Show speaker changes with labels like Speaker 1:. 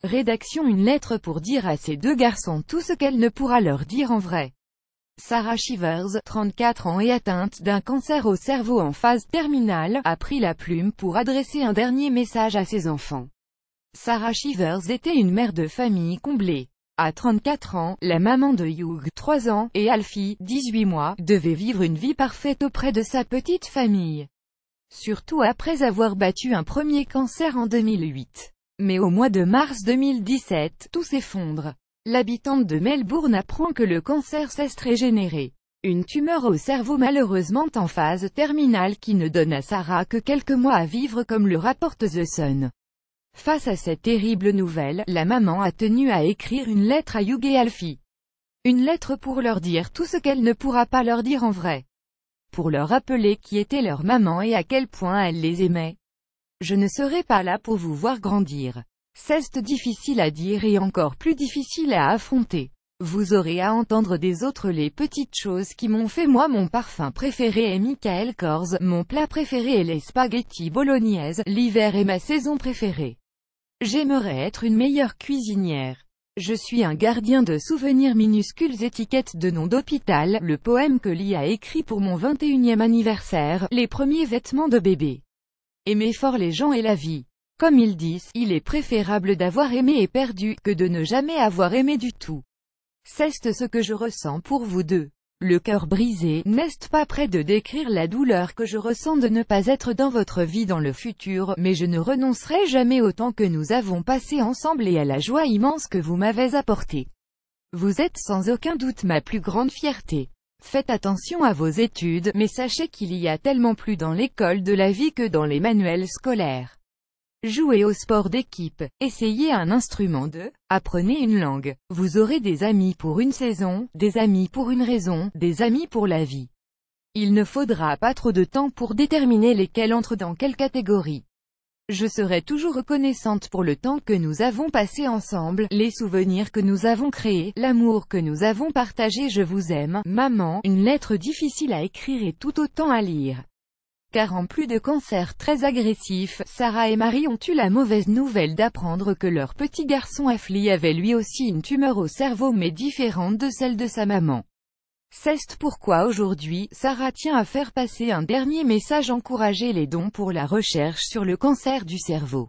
Speaker 1: Rédaction: une lettre pour dire à ces deux garçons tout ce qu'elle ne pourra leur dire en vrai. Sarah Shivers, 34 ans et atteinte d'un cancer au cerveau en phase terminale, a pris la plume pour adresser un dernier message à ses enfants. Sarah Shivers était une mère de famille comblée. À 34 ans, la maman de Hugh, 3 ans, et Alfie, 18 mois, devait vivre une vie parfaite auprès de sa petite famille. Surtout après avoir battu un premier cancer en 2008. Mais au mois de mars 2017, tout s'effondre. L'habitante de Melbourne apprend que le cancer cesse de régénérer. Une tumeur au cerveau malheureusement en phase terminale qui ne donne à Sarah que quelques mois à vivre, comme le rapporte The Sun. Face à cette terrible nouvelle, la maman a tenu à écrire une lettre à Hugh et Alfie. Une lettre pour leur dire tout ce qu'elle ne pourra pas leur dire en vrai. Pour leur rappeler qui était leur maman et à quel point elle les aimait. Je ne serai pas là pour vous voir grandir. C'est difficile à dire et encore plus difficile à affronter. Vous aurez à entendre des autres les petites choses qui m'ont fait moi. Mon parfum préféré est Michael Kors, mon plat préféré est les spaghettis bolognaise, l'hiver est ma saison préférée. J'aimerais être une meilleure cuisinière. Je suis un gardien de souvenirs minuscules. Étiquette de nom d'hôpital, le poème que Lee a écrit pour mon 21e anniversaire, les premiers vêtements de bébé. Aimer fort les gens et la vie. Comme ils disent, il est préférable d'avoir aimé et perdu, que de ne jamais avoir aimé du tout. C'est ce que je ressens pour vous deux. Le cœur brisé, n'est pas prêt de décrire la douleur que je ressens de ne pas être dans votre vie dans le futur, mais je ne renoncerai jamais au temps que nous avons passé ensemble et à la joie immense que vous m'avez apportée. Vous êtes sans aucun doute ma plus grande fierté. Faites attention à vos études, mais sachez qu'il y a tellement plus dans l'école de la vie que dans les manuels scolaires. Jouez au sport d'équipe, essayez un instrument apprenez une langue. Vous aurez des amis pour une saison, des amis pour une raison, des amis pour la vie. Il ne faudra pas trop de temps pour déterminer lesquels entrent dans quelle catégorie. Je serai toujours reconnaissante pour le temps que nous avons passé ensemble, les souvenirs que nous avons créés, l'amour que nous avons partagé. Je vous aime, maman. Une lettre difficile à écrire et tout autant à lire. Car en plus de cancer très agressif, Sarah et Marie ont eu la mauvaise nouvelle d'apprendre que leur petit garçon Alfie avait lui aussi une tumeur au cerveau mais différente de celle de sa maman. C'est pourquoi aujourd'hui, Sarah tient à faire passer un dernier message: encourager les dons pour la recherche sur le cancer du cerveau.